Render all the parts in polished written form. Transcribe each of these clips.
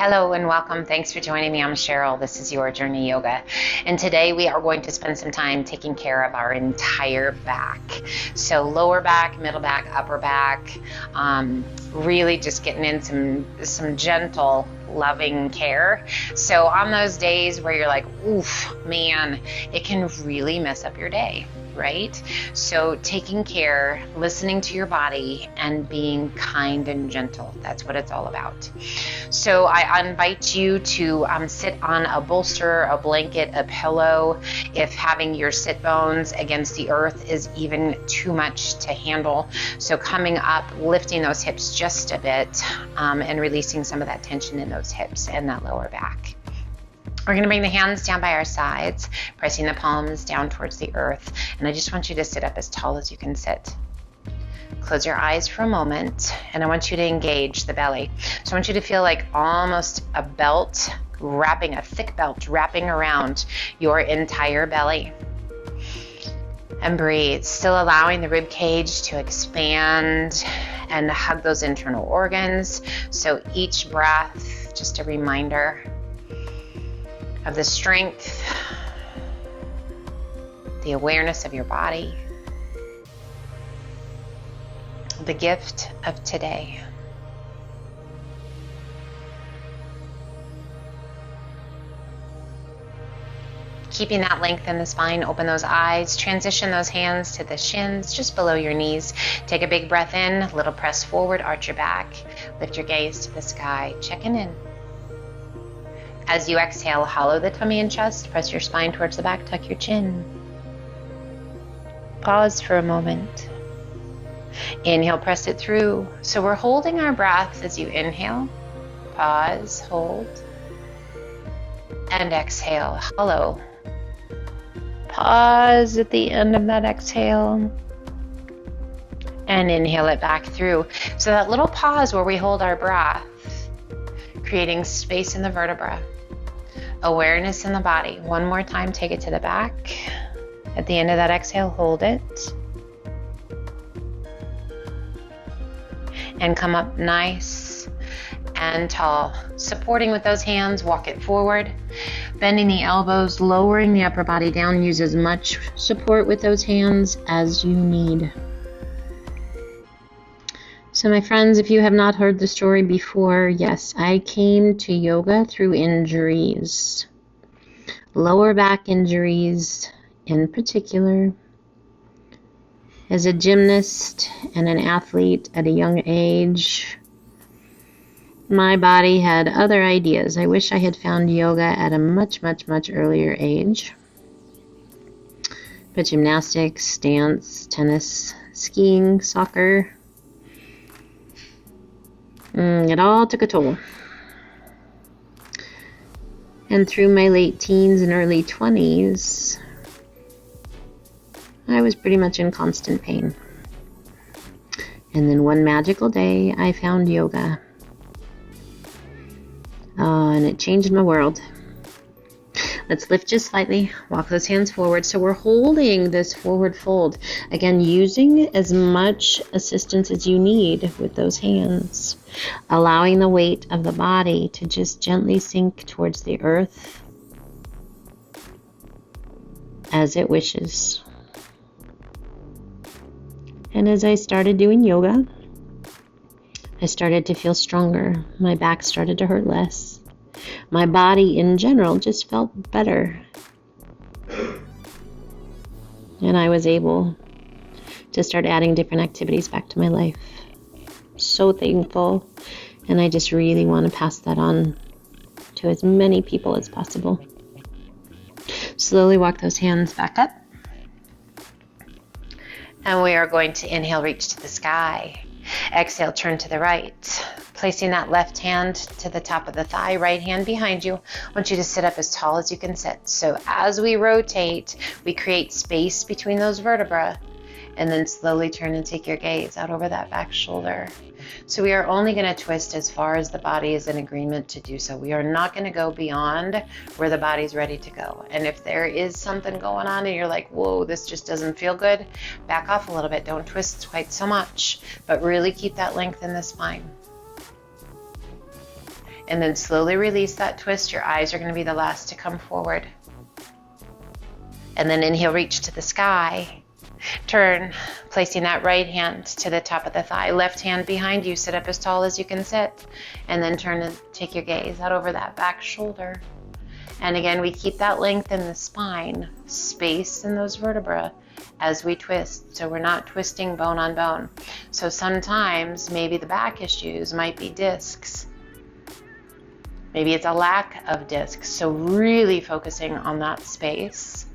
Hello and welcome. Thanks for joining me. I'm Cheryl. This is Your Journey Yoga. And today we are going to spend some time taking care of our entire back. So lower back, middle back, upper back, really just getting in some gentle, loving care. So on those days where you're like, oof, man, it can really mess up your day, right? So taking care, listening to your body, and being kind and gentle. That's what it's all about. So I invite you to sit on a bolster, a blanket, a pillow. If having your sit bones against the earth is even too much to handle. So coming up, lifting those hips just a bit and releasing some of that tension in those hips and that lower back. We're going to bring the hands down by our sides, pressing the palms down towards the earth. And I just want you to sit up as tall as you can sit. Close your eyes for a moment, and I want you to engage the belly. So I want you to feel like almost a belt wrapping, a thick belt wrapping around your entire belly. And breathe, still allowing the rib cage to expand and hug those internal organs. So each breath, just a reminder of the strength, the awareness of your body, the gift of today. Keeping that length in the spine, open those eyes, transition those hands to the shins just below your knees. Take a big breath in, a little press forward, arch your back, lift your gaze to the sky, checking in. As you exhale, hollow the tummy and chest, press your spine towards the back, tuck your chin. Pause for a moment. Inhale, press it through. So we're holding our breath as you inhale, pause, hold, and exhale, hollow. Pause at the end of that exhale and inhale it back through. So that little pause where we hold our breath, creating space in the vertebra, awareness in the body. One more time, take it to the back. At the end of that exhale, hold it. And come up nice and tall. Supporting with those hands, walk it forward. Bending the elbows, lowering the upper body down. Use as much support with those hands as you need. So my friends, if you have not heard the story before, yes, I came to yoga through injuries. Lower back injuries in particular. As a gymnast and an athlete at a young age, my body had other ideas. I wish I had found yoga at a much, much, much earlier age. But gymnastics, dance, tennis, skiing, soccer, it all took a toll. And through my late teens and early 20s, I was pretty much in constant pain. And then one magical day, I found yoga. And it changed my world. Let's lift just slightly, walk those hands forward. So we're holding this forward fold. Again, using as much assistance as you need with those hands. Allowing the weight of the body to just gently sink towards the earth as it wishes. And as I started doing yoga, I started to feel stronger. My back started to hurt less. My body in general just felt better. And I was able to start adding different activities back to my life. So thankful. And I just really want to pass that on to as many people as possible. Slowly walk those hands back up. And we are going to inhale, reach to the sky. Exhale, turn to the right. Placing that left hand to the top of the thigh, right hand behind you. I want you to sit up as tall as you can sit. So as we rotate, we create space between those vertebrae. And then slowly turn and take your gaze out over that back shoulder. So we are only going to twist as far as the body is in agreement to do so. We are not going to go beyond where the body's ready to go. And if there is something going on and you're like, whoa, this just doesn't feel good, back off a little bit. Don't twist quite so much, but really keep that length in the spine. And then slowly release that twist. Your eyes are going to be the last to come forward. And then inhale, reach to the sky. Turn, placing that right hand to the top of the thigh. Left hand behind you, sit up as tall as you can sit. And then turn and take your gaze out over that back shoulder. And again, we keep that length in the spine, space in those vertebrae as we twist. So we're not twisting bone on bone. So sometimes maybe the back issues might be discs. Maybe it's a lack of discs. So really focusing on that space.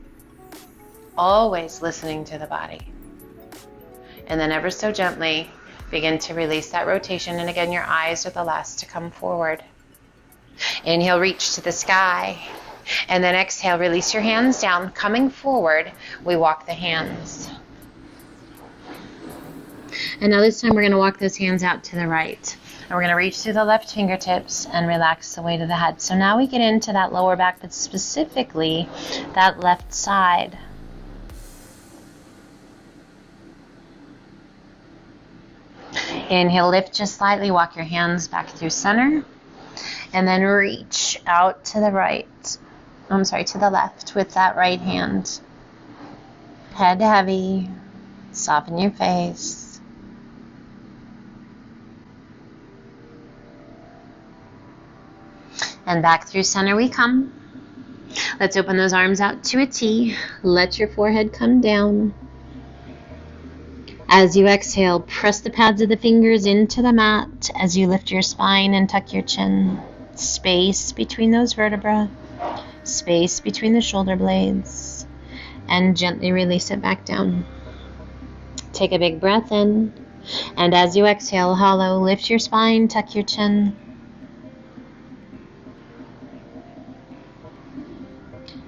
Always listening to the body. And then ever so gently begin to release that rotation. And again, your eyes are the last to come forward. Inhale, reach to the sky. And then exhale, release your hands down. Coming forward, we walk the hands. And now this time we're going to walk those hands out to the right. And we're going to reach through the left fingertips and relax the weight of the head. So now we get into that lower back, but specifically that left side. Inhale, lift just slightly, walk your hands back through center, and then reach out to the to the left with that right hand. Head heavy, soften your face. And back through center we come. Let's open those arms out to a T. Let your forehead come down. As you exhale, press the pads of the fingers into the mat as you lift your spine and tuck your chin. Space between those vertebrae, space between the shoulder blades, and gently release it back down. Take a big breath in, and as you exhale, hollow, lift your spine, tuck your chin.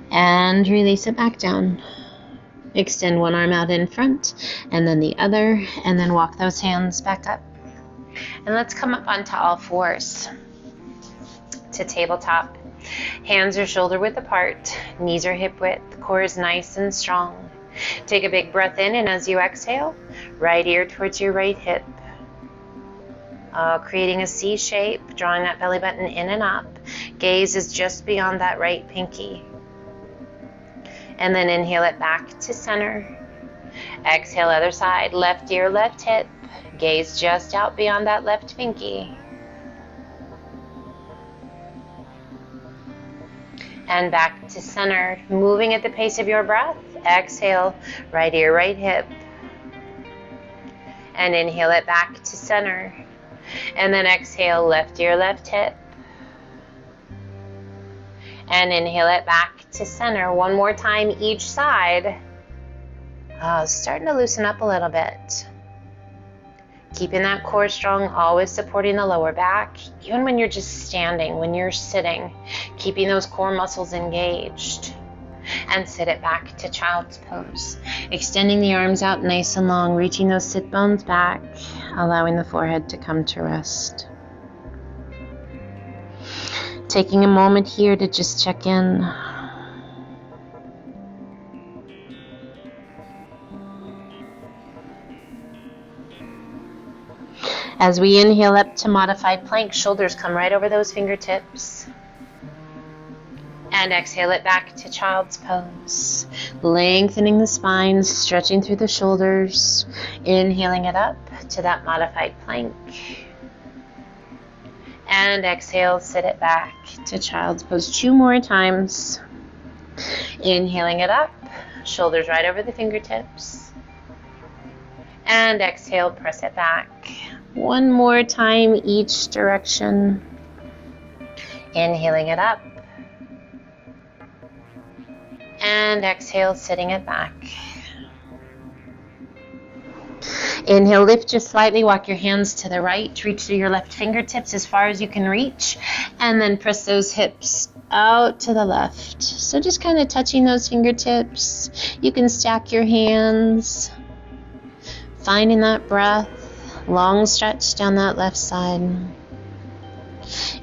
And release it back down. Extend one arm out in front, and then the other, and then walk those hands back up. And let's come up onto all fours to tabletop. Hands are shoulder width apart, knees are hip width, core is nice and strong. Take a big breath in, and as you exhale, right ear towards your right hip. Creating a C shape, drawing that belly button in and up. Gaze is just beyond that right pinky. And then inhale it back to center. Exhale, other side, left ear, left hip. Gaze just out beyond that left pinky. And back to center, moving at the pace of your breath. Exhale, right ear, right hip. And inhale it back to center. And then exhale, left ear, left hip. And inhale it back to center. One more time each side. Starting to loosen up a little bit. Keeping that core strong, always supporting the lower back. Even when you're just standing, when you're sitting, keeping those core muscles engaged. And sit it back to child's pose. Extending the arms out nice and long, reaching those sit bones back, allowing the forehead to come to rest. Taking a moment here to just check in. As we inhale up to modified plank, shoulders come right over those fingertips. And exhale it back to child's pose. Lengthening the spine, stretching through the shoulders. Inhaling it up to that modified plank. And exhale, sit it back to child's pose 2 more times. Inhaling it up, shoulders right over the fingertips. And exhale, press it back. 1 more time each direction. Inhaling it up. And exhale, sitting it back. Inhale, lift just slightly, walk your hands to the right, reach through your left fingertips as far as you can reach, and then press those hips out to the left. So just kind of touching those fingertips. You can stack your hands, finding that breath, long stretch down that left side.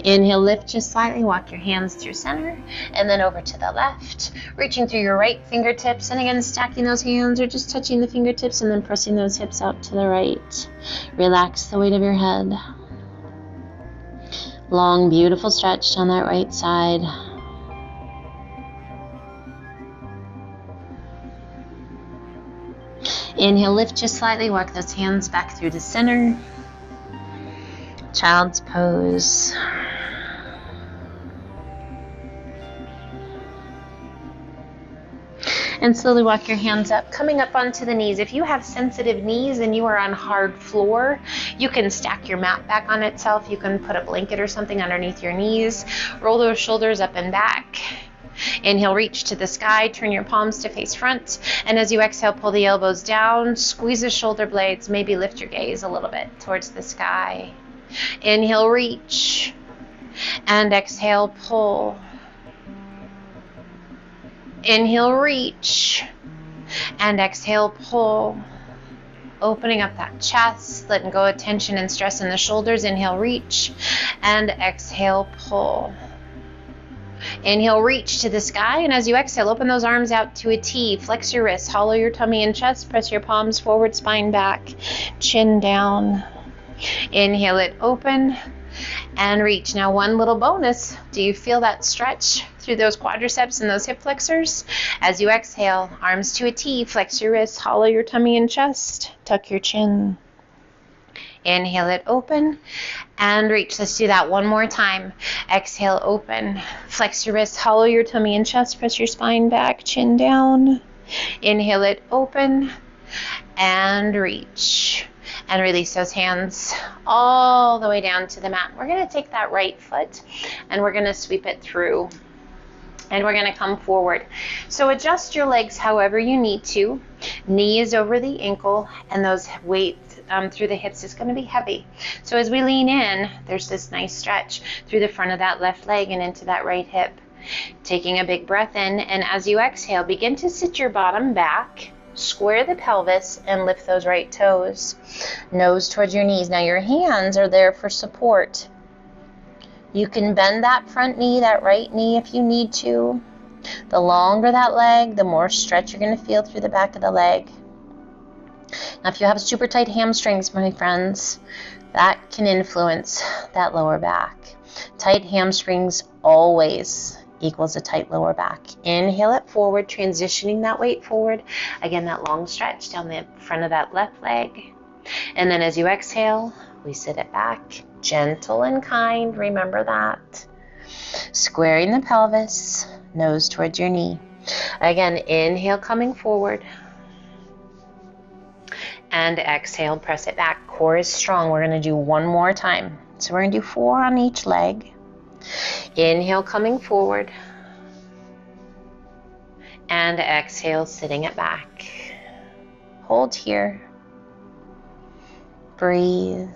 Inhale, lift just slightly, walk your hands through center, and then over to the left, reaching through your right fingertips, and again, stacking those hands or just touching the fingertips and then pressing those hips out to the right. Relax the weight of your head. Long, beautiful stretch down that right side. Inhale, lift just slightly, walk those hands back through the center. Child's pose. And slowly walk your hands up, coming up onto the knees. If you have sensitive knees and you are on hard floor, you can stack your mat back on itself. You can put a blanket or something underneath your knees. Roll those shoulders up and back. Inhale, reach to the sky, turn your palms to face front. And as you exhale, pull the elbows down, squeeze the shoulder blades, maybe lift your gaze a little bit towards the sky. Inhale, reach. And exhale, pull. Inhale, reach, and exhale, pull. Opening up that chest, letting go of tension and stress in the shoulders. Inhale, reach, and exhale, pull. Inhale, reach to the sky, and as you exhale, open those arms out to a T. Flex your wrists, hollow your tummy and chest, press your palms forward, spine back, chin down. Inhale it, open, and reach. Now one little bonus. Do you feel that stretch through those quadriceps and those hip flexors? As you exhale, arms to a T, flex your wrists, hollow your tummy and chest, tuck your chin. Inhale it, open, and reach. Let's do that one more time. Exhale, open, flex your wrists, hollow your tummy and chest, press your spine back, chin down. Inhale it, open, and reach. And release those hands all the way down to the mat. We're going to take that right foot and we're going to sweep it through. And we're going to come forward. So adjust your legs however you need to. Knee is over the ankle, and those weights through the hips is going to be heavy. So as we lean in, there's this nice stretch through the front of that left leg and into that right hip. Taking a big breath in, and as you exhale, begin to sit your bottom back. Square the pelvis and lift those right toes. Nose towards your knees. Now your hands are there for support. You can bend that front knee, that right knee if you need to. The longer that leg, the more stretch you're going to feel through the back of the leg. Now if you have super tight hamstrings, my friends, that can influence that lower back. Tight hamstrings always equals a tight lower back. Inhale it forward, transitioning that weight forward. Again, that long stretch down the front of that left leg. And then as you exhale, we sit it back. Gentle and kind, remember that. Squaring the pelvis, nose towards your knee. Again, inhale, coming forward. And exhale, press it back. Core is strong. We're going to do one more time. So we're going to do 4 on each leg. Inhale, coming forward. And exhale, sitting it back. Hold here. Breathe.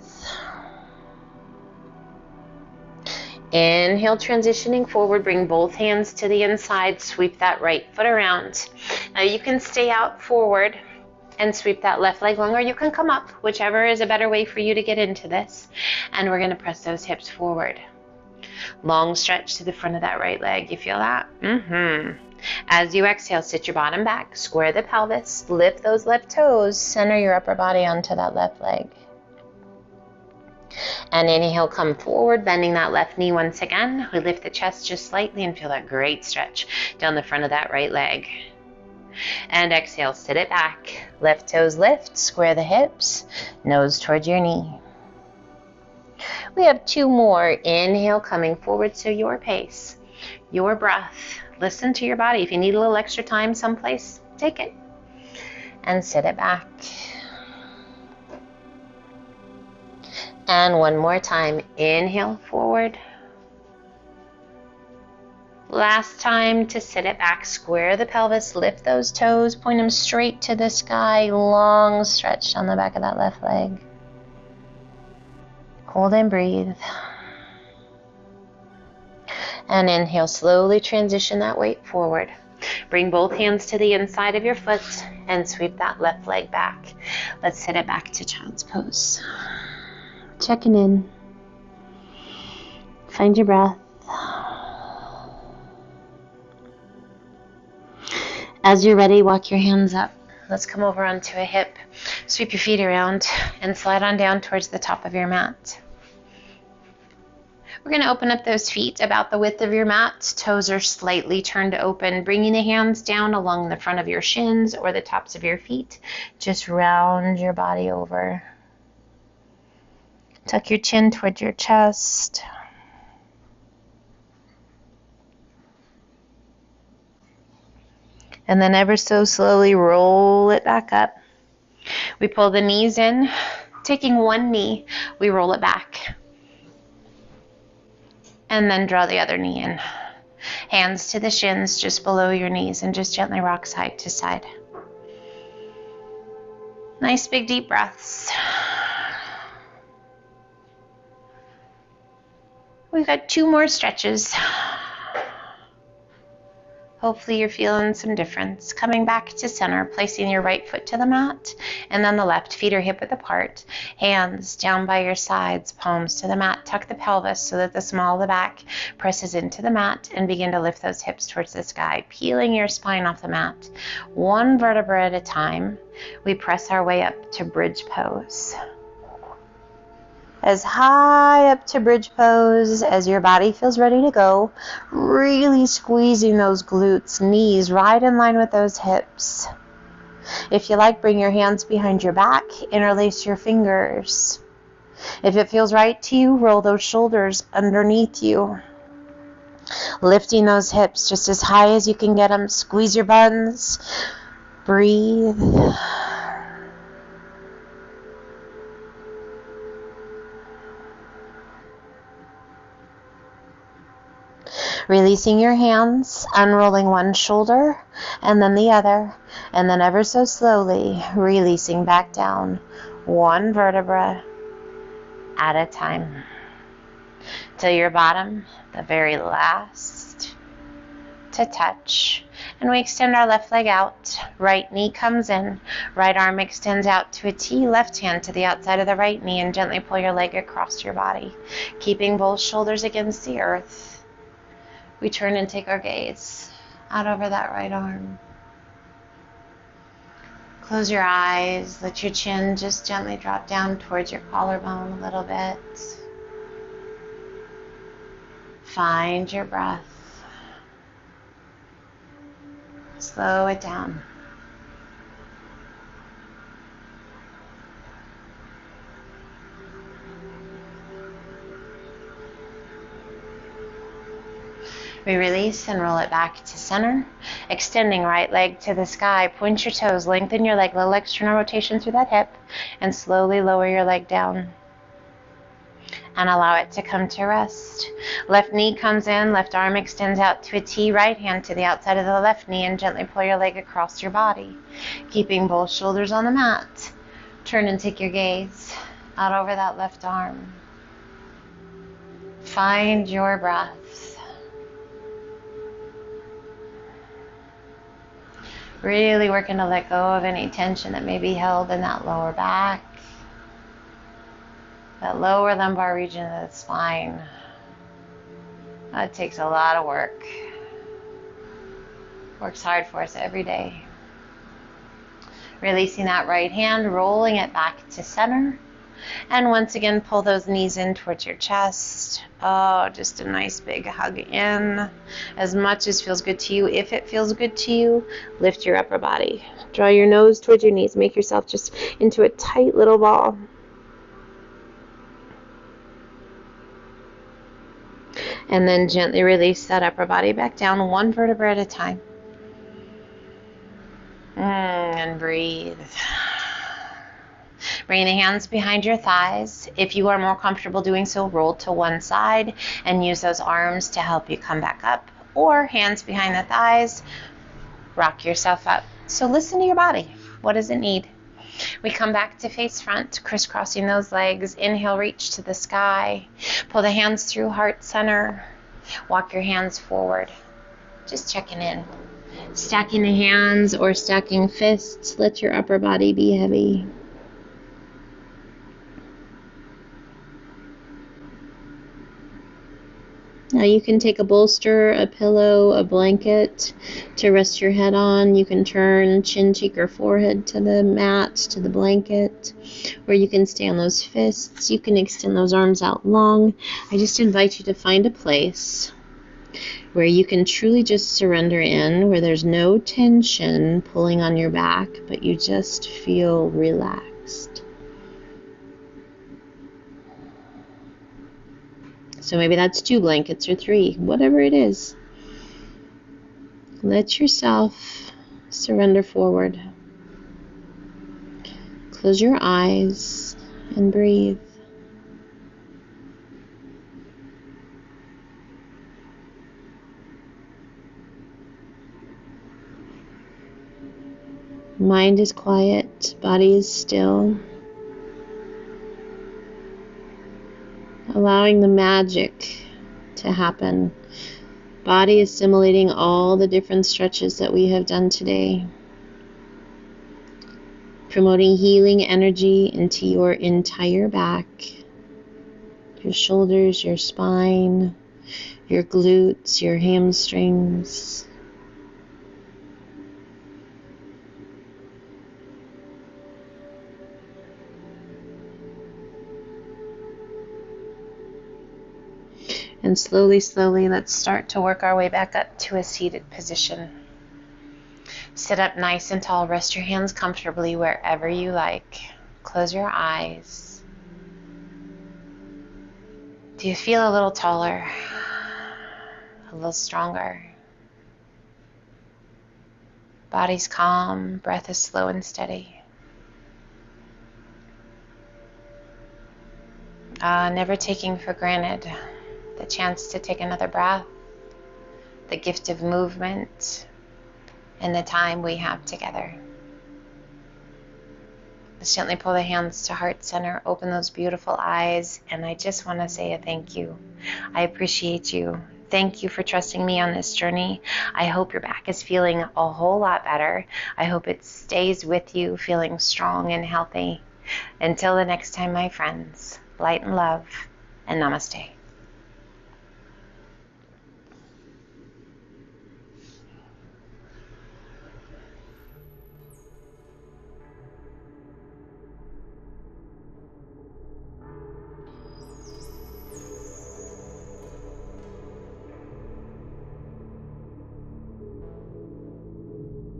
Inhale, transitioning forward. Bring both hands to the inside. Sweep that right foot around. Now you can stay out forward and sweep that left leg long, or you can come up, whichever is a better way for you to get into this. And we're going to press those hips forward. Long stretch to the front of that right leg. You feel that? As you exhale, sit your bottom back, square the pelvis, lift those left toes, center your upper body onto that left leg. And inhale, come forward, bending that left knee once again. We lift the chest just slightly and feel that great stretch down the front of that right leg. And exhale, sit it back. Left toes lift, square the hips, nose towards your knee. We have 2 more. Inhale, coming forward, so your pace, your breath. Listen to your body. If you need a little extra time someplace, take it. And sit it back. And one more time. Inhale, forward. Last time to sit it back. Square the pelvis, lift those toes, point them straight to the sky. Long stretch on the back of that left leg. Hold and breathe. And inhale, slowly transition that weight forward. Bring both hands to the inside of your foot and sweep that left leg back. Let's sit it back to child's pose. Checking in. Find your breath. As you're ready, walk your hands up. Let's come over onto a hip. Sweep your feet around and slide on down towards the top of your mat. We're going to open up those feet about the width of your mat. Toes are slightly turned open, bringing the hands down along the front of your shins or the tops of your feet. Just round your body over. Tuck your chin towards your chest. And then ever so slowly roll it back up. We pull the knees in. Taking one knee, we roll it back. And then draw the other knee in. Hands to the shins just below your knees and just gently rock side to side. Nice big deep breaths. We've got 2 more stretches. Hopefully you're feeling some difference. Coming back to center, placing your right foot to the mat, and then the left. Feet are hip width apart. Hands down by your sides, palms to the mat. Tuck the pelvis so that the small of the back presses into the mat, and begin to lift those hips towards the sky, peeling your spine off the mat. 1 vertebra at a time, we press our way up to bridge pose. As high up to bridge pose as your body feels ready to go, really squeezing those glutes, knees right in line with those hips. If you like, bring your hands behind your back, interlace your fingers. If it feels right to you, roll those shoulders underneath you. Lifting those hips just as high as you can get them. Squeeze your buns. Breathe. Releasing your hands, unrolling one shoulder and then the other, and then ever so slowly releasing back down, 1 vertebra at a time, till your bottom, the very last to touch. And we extend our left leg out, right knee comes in, right arm extends out to a T, left hand to the outside of the right knee, and gently pull your leg across your body, keeping both shoulders against the earth. We turn and take our gaze out over that right arm. Close your eyes, let your chin just gently drop down towards your collarbone a little bit. Find your breath. Slow it down. We release and roll it back to center. Extending right leg to the sky. Point your toes, lengthen your leg, little external rotation through that hip, and slowly lower your leg down. And allow it to come to rest. Left knee comes in, left arm extends out to a T, right hand to the outside of the left knee, and gently pull your leg across your body, keeping both shoulders on the mat. Turn and take your gaze out over that left arm. Find your breath. Really working to let go of any tension that may be held in that lower back, that lower lumbar region of the spine. That takes a lot of work. Works hard for us every day. Releasing that right hand, rolling it back to center. And once again, pull those knees in towards your chest. Oh, just a nice big hug in. As much as feels good to you. If it feels good to you, lift your upper body. Draw your nose towards your knees. Make yourself just into a tight little ball. And then gently release that upper body back down, 1 vertebra at a time. And breathe. Bring the hands behind your thighs. If you are more comfortable doing so, roll to one side and use those arms to help you come back up. Or hands behind the thighs, rock yourself up. So listen to your body. What does it need? We come back to face front, crisscrossing those legs. Inhale, reach to the sky. Pull the hands through heart center. Walk your hands forward. Just checking in. Stacking the hands or stacking fists. Let your upper body be heavy. Now you can take a bolster, a pillow, a blanket to rest your head on. You can turn chin, cheek, or forehead to the mat, to the blanket, or you can stay on those fists. You can extend those arms out long. I just invite you to find a place where you can truly just surrender in, where there's no tension pulling on your back, but you just feel relaxed. So maybe that's 2 blankets or 3, whatever it is. Let yourself surrender forward. Close your eyes and breathe. Mind is quiet, body is still. Allowing the magic to happen. Body assimilating all the different stretches that we have done today. Promoting healing energy into your entire back. Your shoulders, your spine, your glutes, your hamstrings. And slowly, slowly, let's start to work our way back up to a seated position. Sit up nice and tall. Rest your hands comfortably wherever you like. Close your eyes. Do you feel a little taller? A little stronger? Body's calm. Breath is slow and steady. Never taking for granted the chance to take another breath, the gift of movement, and the time we have together. Let's gently pull the hands to heart center, open those beautiful eyes, and I just want to say a thank you. I appreciate you. Thank you for trusting me on this journey. I hope your back is feeling a whole lot better. I hope it stays with you feeling strong and healthy. Until the next time, my friends, light and love, and namaste.